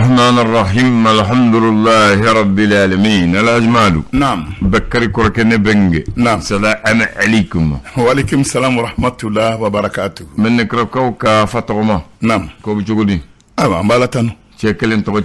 الرحمن الرحيم الحمد لله رب العالمين الأجمال. نعم. بكري كوركني بنجي. نعم. السلام عليكم. وعليكم السلام ورحمة الله وبركاته. من نكركو كفترما. نعم. كو بتشغلي. مبالتان. شكلين تبغى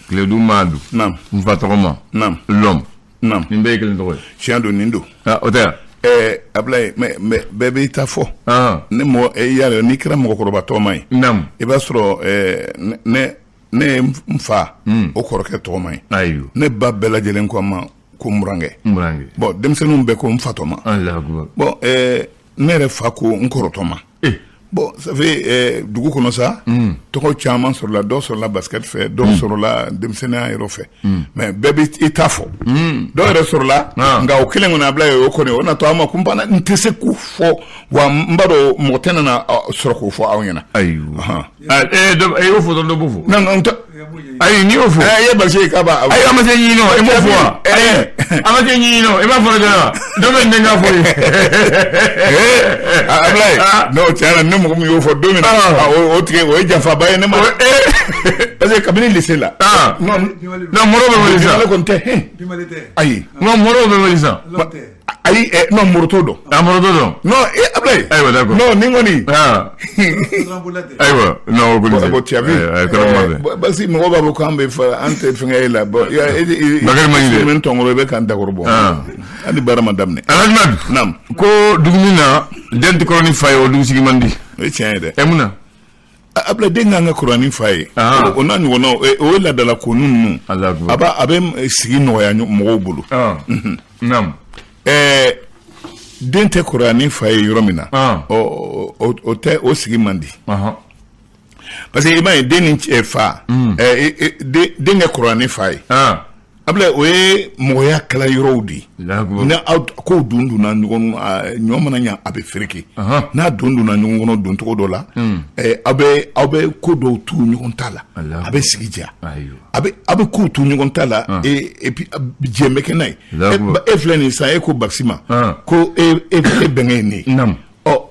كلدو مادو. نعم. فترما. نعم. لوم. نعم. من بيكلين تبغى. شاندو نيندو. أوتيا. Ablaye bébé ta fo ne mo yare ni kira mo ko ba to mai nam e ba soro ne mfa o ko ke to mai ayu ne ba bela jelen ko ma ko murange bon dem senum be ko mfa to ma Allah akbar bon ne re fa ko nkoro to ma bon ça fait dugu kono sa to ko chama sur la dos sur la basket fait dos sur la dem sena ero fait mais bébé itafo do re sur la nga o kile ngona Ablaye o ko ne ona to ama kumpana ntese ku fo wa mbaro motena na sur ko fo awnyana ayu o fo do bufo nan onto ayi ni o fo ye ba je ka ba ayi amase ni no e mo fo amase ni no e ba fo do do men nga fo Ablaye no tiana no mo yo fo do men o tike o jafa baye ne ma parce que kabini lycée là non moro be wali sa ayi non moro be wali sa ayi non morotodo no Ablaye aywa d'accord non ningoni aywa no ko tu as vu basi mo ba ko ambe fa ante finga ila bo ya bagar mani men tongoro be kan d'accord bo andi barama damne alajmad nam ko dugmina dent ko ni fay o dug sigi mandi e tiens de emuna Ablaye denga nga Qur'ani fay ona ni wona o la dala ko nunu aba abe sigi no ya mo bulu nam dente Qur'ani fay yoromina o te o sigi mandi parce que iba deni fa denga Qur'ani fay Ablaye oye moya kala yorodi na ko dundu na ngon nyoma na nya abe friki na dundu na ngon don to do la abe ko do tu ngon tala abe sigija abe ko tu ngon tala et puis jeme kenai e fleni sa e ko baxima ko e bengeni nam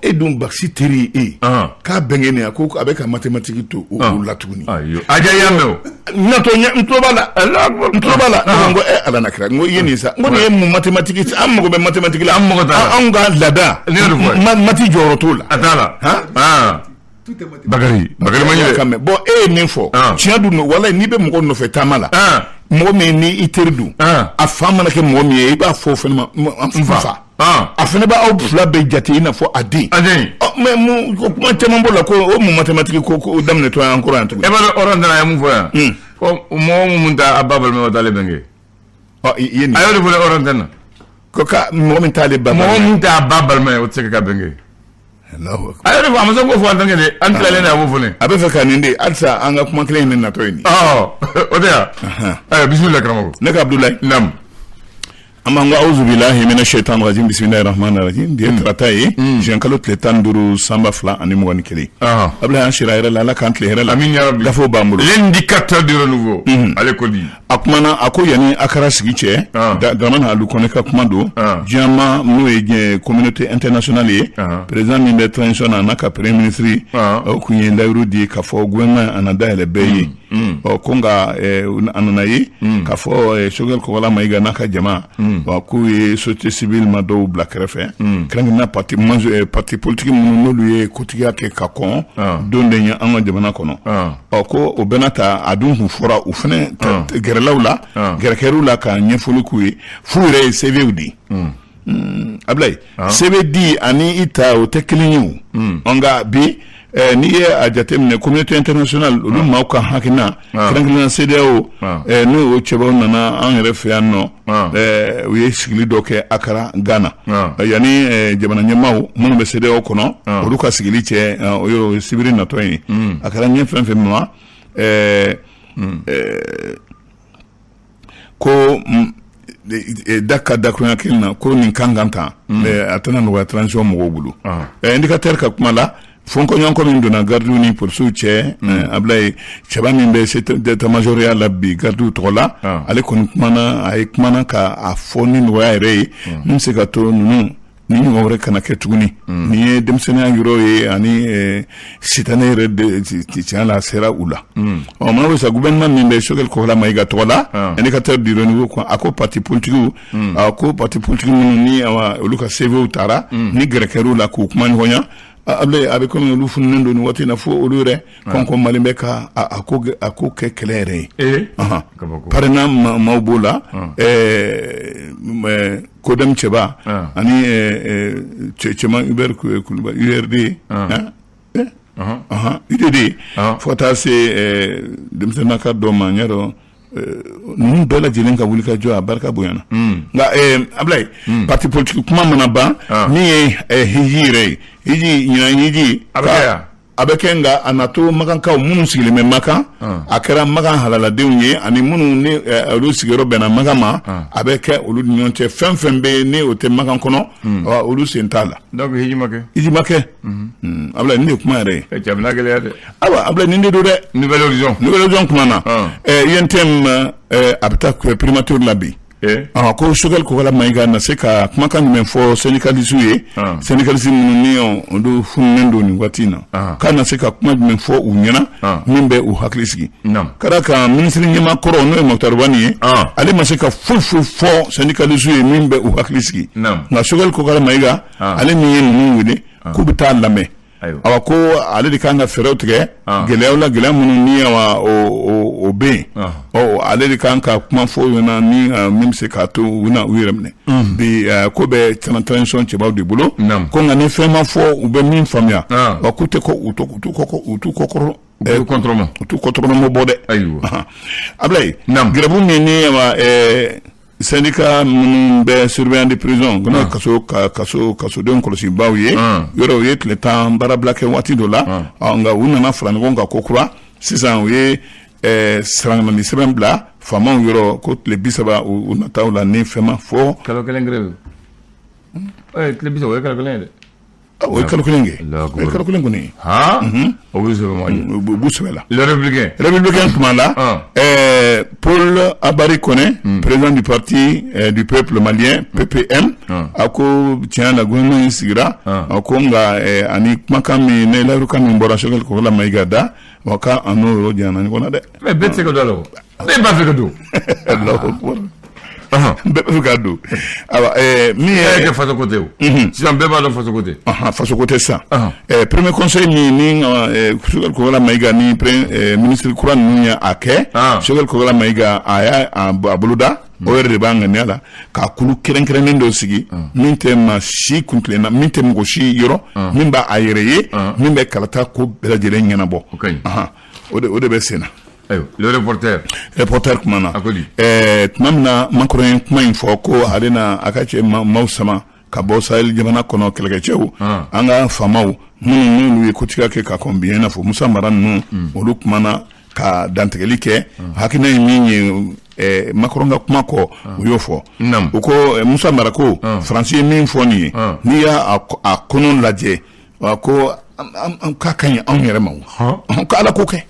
edun baxi teri ka bengeni ko avec mathématique to o latuni ayo aja yameo nato ntobala ngo ala nakira ngo yeni sa ngo ne mu mathématique am ngo be mathématique la am ngo ta am ga lada mati joro to la atala bagari manyele kame bon ninfo chiadu no wala ni be mo no fe tamala mo me ni iterdu a fama na ke mo me e ba fo fe ma fa afene ba au fla be jati ina fo adi mais mu ko tema mbola ko o mu mathématique ko damne to encore en tout e ba oranda na mu fo ya ko mo mu nda ababal me wadale benge yeni ayo de fo oranda na ko ka mo min tale babal mo mu nda ababal me wotseke ka benge Allahu akbar ayo de fo amaso ko fo andenge de antlale na wo fo ne abe fe kaninde alsa anga kuma klen na to ni odia ayo bismillah kramako ne ka Abdoulaye nam amanga auzu billahi minash shaitanir rajim bismillahir rahmanir rahim de trataye jean kalot le tanduru samba fla ani mo woni kele Ablaye anshira la kan tle la amin ya rabbi gafo bambulo l'indicateur du renouveau alekodi akmana ako yani akara sigiche da man halu koneka kumando jama no e communauté internationale président ni de transition anaka premier ministre o kunye ndayru di kafo gwenna anada ele beyi o konga ananayi kafo shogel ko wala maiga naka jama wa ku société civile ma do black refe krangi na parti politique mun no ye kotiga ke kakon donde nya anga jamana kono o ko o benata adun hu fora u fene gerelawla gerkerula ka nyefulu kuyi fuire CVD Ablaye CVD ani ita o teklinyu onga bi ni ye ajatemne communauté internationale lu mauka hakina krangi CDAO no o chebo nana an refe anno we sigili doke akara Ghana yani jamana nyamaw mun be CDAO kono o luka sigili che o yo sibiri na toyi akara nyefen femwa ko daka dakruna kilna ko nin kanganta atana no transition mo bulu indicateur ka kumala fonko nyonko min dona gardu ni pour souche Ablaye chabani be c'est majoria labbi gardu tola ale kon kumana ay kumana ka a foni no yare nim se ka to nunu ni ɲɔgɔn wɛrɛ kana kɛ tuguni ni ye denmisɛnniya yɔrɔ ye ani sitanɛ yɛrɛ tiɲɛ la sera u la mana bɛ sa gouvernement min bɛ Choguel Kokala Maïga tɔgɔ la indicateur du renouveau a ko parti politique a ko parti politique minnu ni olu ka CV taara ni gɛrɛkɛr'u la k'u kuma ɲɔgɔnya Ablaye a bɛ komi olu fununen don nin waati in na fo olu yɛrɛ kɔn Mali bɛ ka a ko kɛ kɛlɛ yɛrɛ ye parrainant maaw b'o la Kodem Cɛba ani cɛman Hubert Kulibali URD UDD fo ka taa se denmisɛnninya ka dɔ ma n y'a dɔn ninnu bɛɛ lajɛlen ka wuli ka jɔ a barika bonyana nka Ablaye parti politique kuma mana ban min ye hiji yɛrɛ ye hiji a bɛ kɛ nka a nato Makankaw minnu sigilen bɛ Makan a kɛra Makan halaladenw ye ani minnu ni olu sigiyɔrɔ bɛnna Makan ma a bɛ kɛ olu ni ɲɔgɔn cɛ fɛn fɛn bɛ ni o tɛ Makan kɔnɔ olu sen t'a la donc hiji ma kɛ Ablaye nin de kuma yɛrɛ ye jamana gɛlɛya dɛ awa Ablaye nin de don dɛ nouvelle horizon kuma na INTM a bɛ taa primature la bi ko Choguel Kokala Maïga na se ka kumakan jumɛn fɔ syndicaliste ye syndicaliste minnu ni olu fununen don nin waati in na k'a na se ka kuma jumɛn fɔ u ɲɛna min bɛ u hakili sigi ka d'a kan ministre ɲɛma kɔrɔ n'o ye Mokhtar Wani ye ale ma se ka foyi fɔ syndicaliste ye min bɛ u hakili sigi nka Choguel Kokala Maïga ale min ye ninnu wele k'u bɛ taa lamɛn awa ko ale de kan ka fɛɛrɛw tigɛ gɛlɛyaw la gɛlɛya minnu ni o bɛ yen ale de kan ka kuma fɔ u ɲɛna ni min bɛ se k'a to u bɛna u yɛrɛ minɛ bi ko bɛ transition cɛbaw de bolo ko nka ni fɛn ma fɔ u bɛ min faamuya k'u tɛ u t'u kɔkɔrɔ u t'u kɔtɔrɔnɔmɔ bɔ dɛ Ablaye gɛrɛbu min ni syndicat minnu bɛ surveillant de prison gana kasodenw kɔlɔsibaw ye yɔrɔ u ye tile 10 baarabila kɛ waati dɔ la nka u nana fara ɲɔgɔn kan ko kura sisan u ye sarangani sɛbɛn bila faamaw yɔrɔ ko tile 30 u nataw la ni fɛn ma fɔ kalo kelen grève tile 30 o ye kalo kelen ye dɛ o ye kalo kelen kɛ o ye kalo kelen kɔni o b'u sɛbɛn ma u b'u sɛbɛn la le républicain tuma la Paul Abari Koné président du parti du peuple malien PPM a ko tiɲɛ la gouvernement in sigira a ko nka ani kumakan min ne layirukan min bɔra Choguel Kokala Maïga da wa ka a n'o yɔrɔ janyana ɲɔgɔn na dɛ mais bɛɛ tɛ se ka don a la ne b'a fɛ ka don bɛɛ bɛ fɛ ka don min ye kɛ faso côté sisan bɛɛ b'a dɔn faso côté faso côté sisan premier conseil min ni Choguel Kokala Maïga ni ministre kura ninnu ye a kɛ Choguel Kokala Maïga a y'a boloda o yɛrɛ de b'a ŋaniya la k'a kulu kɛrɛnkɛrɛnnen dɔ sigi min tɛ maa si kuntilenna min tɛ mɔgɔ si yɔrɔ min b'a a yɛrɛ ye min bɛ kalata ko bɛɛ lajɛlen ɲɛnabɔ o de bɛ sen na le reporter kuma na tuma min na Macron ye kuma in fɔ ko ale na a ka cɛ maaw sama ka bɔ Sahel jamana kɔnɔ kɛlɛkɛcɛw an ka faamaw minnu n'olu ye kotiga kɛ ka kɔn bi i n'a fɔ Musa Mara ninnu olu kuma na ka dantigɛli kɛ hakilina ye min ye Macron ka kuma kɔ u y'o fɔ u ko Musa Mara ko Faransi ye min fɔ nin ye n'i y'a kɔnɔ lajɛ ko k'a ka ɲi anw yɛrɛ ma ko Ala k'o kɛ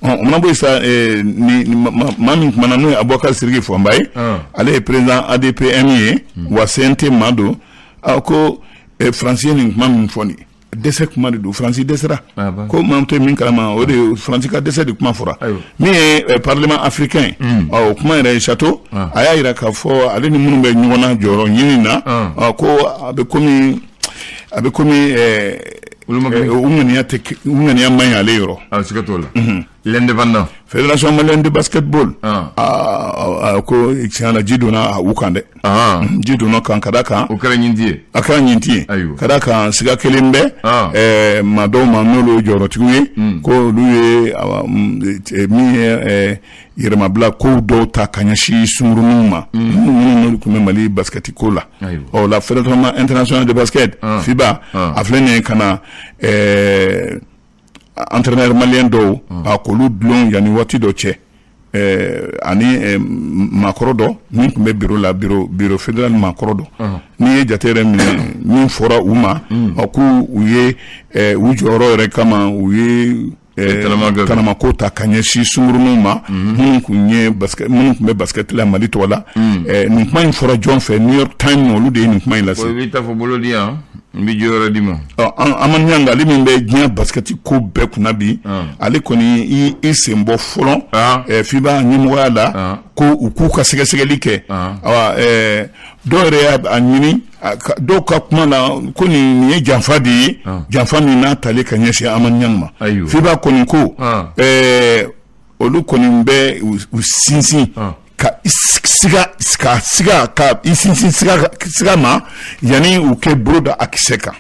o mana bɔ yen sa maa min kumana n'o ye Abubakar Sidiki Fɔnba ye ale ye président ADPM ye wa CNT maa don ko Faransi ye nin kuma min fɔ nin dɛsɛ kuma de don Faransi dɛsɛra ko maa tɛ min kalama o de Faransi ka dɛsɛ de kuma fɔra min ye parlement africain o kuma yɛrɛ ye Chateau a y'a jira k'a fɔ ale ni minnu bɛ ɲɔgɔn na jɔyɔrɔ ɲini na ko a bɛ komi u ŋaniya man ɲi ale yɔrɔ siga t'o la l'indépendant fédération malienne de basketball ko tiɲɛ na ji donna u kan dɛ ji donna kan ka da kan o kɛra ɲinti ye a kɛra ɲinti ye ka da kan siga kelen bɛ maa dɔw ma n'olu jɔyɔrɔtigiw ye ko olu ye min ye yɛrɛmabila kow dɔw ta ka ɲɛsin sunguruninw ma minnu tun bɛ Mali basketi ko la la fédération internationale de basket FIBA a filɛ nin ye ka na entraîneur malien dɔw a k'olu dulon yanni waati dɔ cɛ ani maakɔrɔ dɔ min tun bɛ bureau la bureau fédéral maakɔrɔ dɔ n'i ye jate yɛrɛ min fɔra u ma k'u ye u jɔyɔrɔ yɛrɛ kama u ye tanama ko ta ka ɲɛsin sunguruninw ma minnu kun bɛ basket la Mali tɔgɔ la nin kuma in fɔra jɔn fɛ New York Times olu de ye nin kuma in lase. O b'i ta fɔ bolo di yan n bɛ jɔyɔrɔ di ma. Amadu Ɲanga ale min bɛ diɲɛ basket ko bɛɛ kunna bi ale kɔni i sen bɔ fɔlɔ FIBA ɲɛmɔgɔya la ko u k'u ka sɛgɛsɛgɛli kɛ dɔw yɛrɛ y'a ɲini dɔw ka kuma na ko nin ye janfa de ye janfa min n'a tali ka ɲɛsin Amadu Ɲanga ma. FIBA kɔni ko olu kɔni bɛ u sinsin ka sinsin siga ma yanni u kɛ bolo da a kisɛ kan.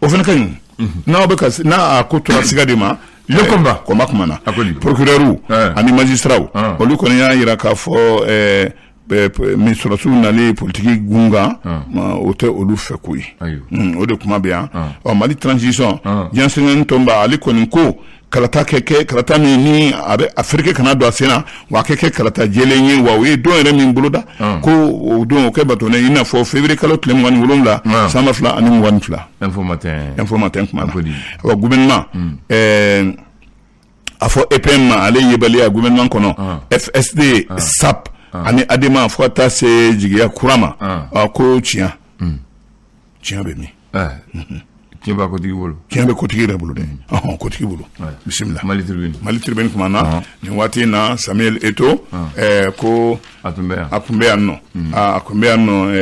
O fana ka ɲi n'aw bɛ ka n'a ko tora siga de ma kɔnba kuma na procureur ani magistrat olu kɔni y'a jira k'a fɔ ministres nalen politique gungan o tɛ olu fɛ ko ye o de kuma bɛ yan Mali transition ɲɛsinnen tɔnba ale kɔni ko kalata kɛ kalata min ni a bɛ Afiriki kana don a sen na wa a kɛ kalata jɛlen ye wa o ye don yɛrɛ min boloda ko o don o kɛ batonɛ i n'a fɔ février kalo tile 27 san 2022 info matin kuma na wa gouvernement a fɔ EPM ale yebaliya gouvernement kɔnɔ FSD SAP ani ADEMA fo ka taa se jigiya kura ma ko tiɲɛ bɛ min tiɲɛ b'a kotigi bolo tiɲɛ bɛ kotigi yɛrɛ bolo dɛ kotigi bolo bisimila Mali Tribune kuma na nin waati in na Samuel Eto'o ko a tun bɛ yan nɔ a tun bɛ yan nɔ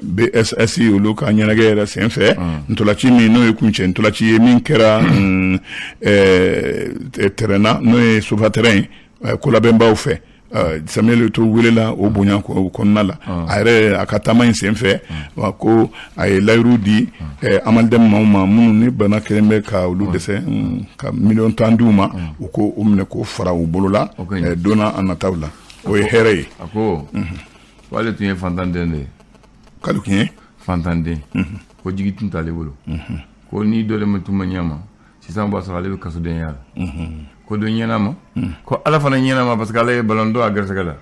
BSS olu ka ɲɛnajɛ yɛrɛ sen fɛ ntolaci min n'o ye kuncɛ ntolaci ye min kɛra terrain na n'o ye sofa terrain ko labɛnbaw fɛ Samuel Eto'o welela o bonya kɔnɔna la a yɛrɛ a ka taama in sen fɛ wa ko a ye layiru di amalidɛn maaw ma minnu ni bana kelen bɛ ka olu dɛsɛ ka miliyɔn 10 d'u ma u ko o minɛ k'o fara u bolo la donna a nataw la o ye hɛrɛ ye. A ko k'ale tun ye fantanden de ye. K'ale tun ye fantanden ko jigi tun t'ale bolo ko ni dɔ de ma tun ma ɲɛ ma sisan b'a sɔrɔ ale bɛ kasodenya la. Ko don ɲɛna ma ko ala fana ɲɛna ma parce que ale ye ballon d'or a gɛrɛsɛgɛ la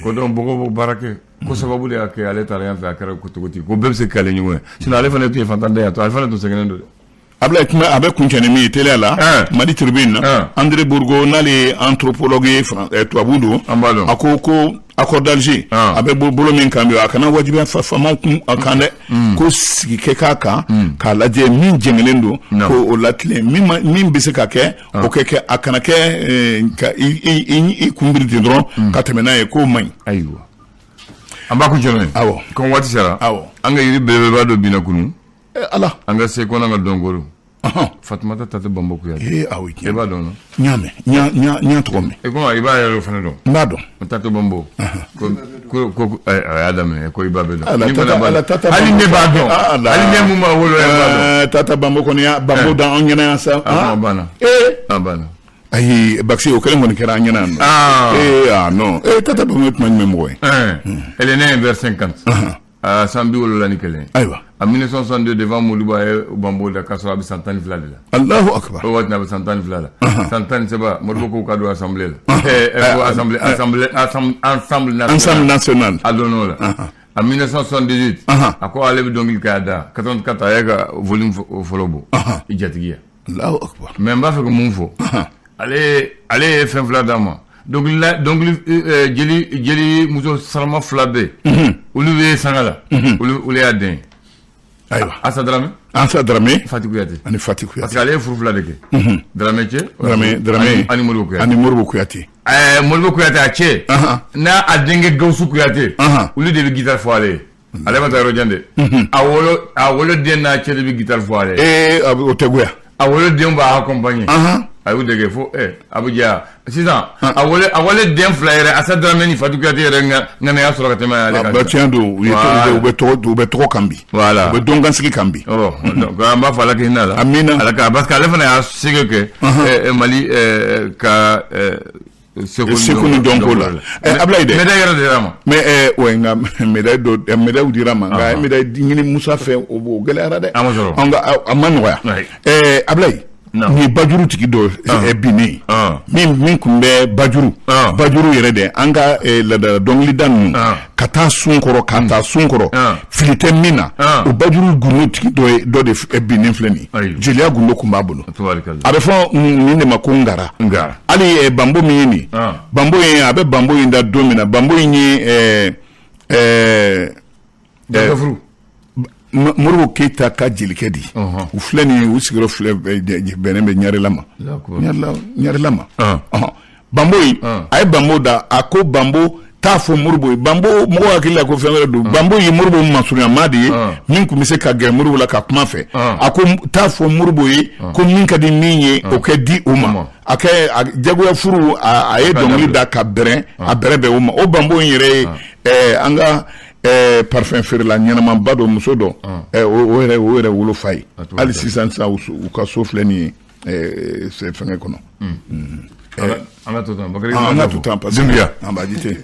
ko donc bogo baara kɛ ko sababu de y'a kɛ ale taara yan fɛ a kɛra ko togoti ko bɛɛ bɛ se k'ale ɲɔgɔn ye sinon ale fana tun ye fantanden ye to ale fana tun sɛgɛnnen don dɛ. Ablaye kuma a bɛ kuncɛ ni min ye teliya la Mali Tribune na André Bourgo n'ale ye anthropologue ye tubabu don a ko accord d'Alger a bɛ bolo min kan bi a kana wajibiya famaw kun a kan dɛ ko sigi kɛ k'a kan k'a lajɛ min jɛngɛlen don ko o latilen min bɛ se ka kɛ o kɛ a kana kɛ ka i kunbiri ten dɔrɔn ka tɛmɛ n'a ye k'o man ɲi. Ayiwa an b'a kun jɛnɛ awɔ comme waati sera an ka yiri belebeleba dɔ binna kunun ala an ka se ko n'an ka dɔnkoro Fatumata Tate Bambo Kuyate awo e b'a dɔn ɲa tɔgɔ min e ko i b'a yɛrɛ fana dɔn n b'a dɔn Tate Bambo ko a y'a daminɛ ko i b'a bɛ dɔn hali ne b'a dɔn hali ne mun b'a wolo b'a dɔn Tata Bambo kɔni y'a Bambo dan an ɲɛna yan sa banna banna ayi Baxi o kɛlen kɔni kɛra an ɲɛna yan nɔ non Tata Bambo ye tuma jumɛn mɔgɔ ye elle est née vers 50 a san 74 ayiwa en 1962 devant Modibo ye Bambo da k'a sɔrɔ a bɛ san 12 de la Allahu akbar o waati a bɛ san 12 la san 17 Modibo ko ka don assemblée la assemblée nationale a donn'o la en 1978 a ko ale bɛ dɔnkili k'a da 84 a ye ka volume fɔlɔ bɔ i jatigiya Allahu akbar mais n b'a fɛ ka mun fɔ ale ye fɛn fila d'a ma dɔnkili jeli muso sarama fila bɛ olu bɛ sanga la olu y'a den ayiwa Asa Dramé Fati Kuyate ani Fati Kuyate parce que ale ye furu fila de kɛ Dramé cɛ ani Modibo Kuyate Modibo Kuyate a cɛ n'a a denkɛ Gawusu Kuyate olu de bɛ guitare fɔ ale ye ale ma taa yɔrɔ jan dɛ a wolo den n'a cɛ de bɛ guitare fɔ ale ye o tɛ goya a wolo den b'a accompagner a y'u dege fo a bɛ diya sisan a wale den fila yɛrɛ Asa Dramé ni Fati Kuyate yɛrɛ ŋaniya sɔrɔ ka tɛmɛ ale kan. Tiɲɛ don u bɛ tɔgɔ kan bi. Voilà u bɛ dɔnkansigi kan bi. donc an b'a fɔ Ala ka hinɛ a la. Amina. Ala ka parce que ale fana y'a sege kɛ Mali ka seko ni dɔnko la. Ablaye dɛ médaille yɛrɛ dira ma. mais ouais nka médaille dira ma nka médaille ɲini Musa fɛ o gɛlɛyara dɛ. A ma sɔrɔ. a ma nɔgɔya. Ablaye ni bajuru tigi dɔ binnen min kun bɛ bajuru yɛrɛ dɛ an ka ladala dɔnkilida ninnu ka taa sun kɔrɔ fili tɛ min na o bajuru gundo tigi dɔ de binnen filɛ nin jeliya gundo kun b'a bolo a bɛ fɔ nin de ma ko ngara hali banbo min ye nin banbo in a bɛ banbo in da don min na banbo in ye Moribo Keyita ka jelikɛ di u filɛ nin u sigiyɔrɔ filɛ bɛnnen bɛ Ɲarela ma banbo in a ye banbo da a ko banbo t'a fɔ Moribo ye banbo mɔgɔ hakili la ko fɛn wɛrɛ don banbo ye Moribo masurunyama de ye min kun bɛ se ka gɛrɛ Moribo la ka kuma fɛ a ko t'a fɔ Moribo ye ko min ka di min ye o kɛ di o ma a kɛ jagoya furu a ye dɔnkili da ka bɛrɛ a bɛrɛ bɛ o ma o banbo in yɛrɛ ye an ka parfum feerela ɲɛnamaba dɔ muso dɔ o yɛrɛ wolofa ye hali sisan u ka so filɛ nin ye fɛngɛ kɔnɔ an ka to tan parce que an b'a jite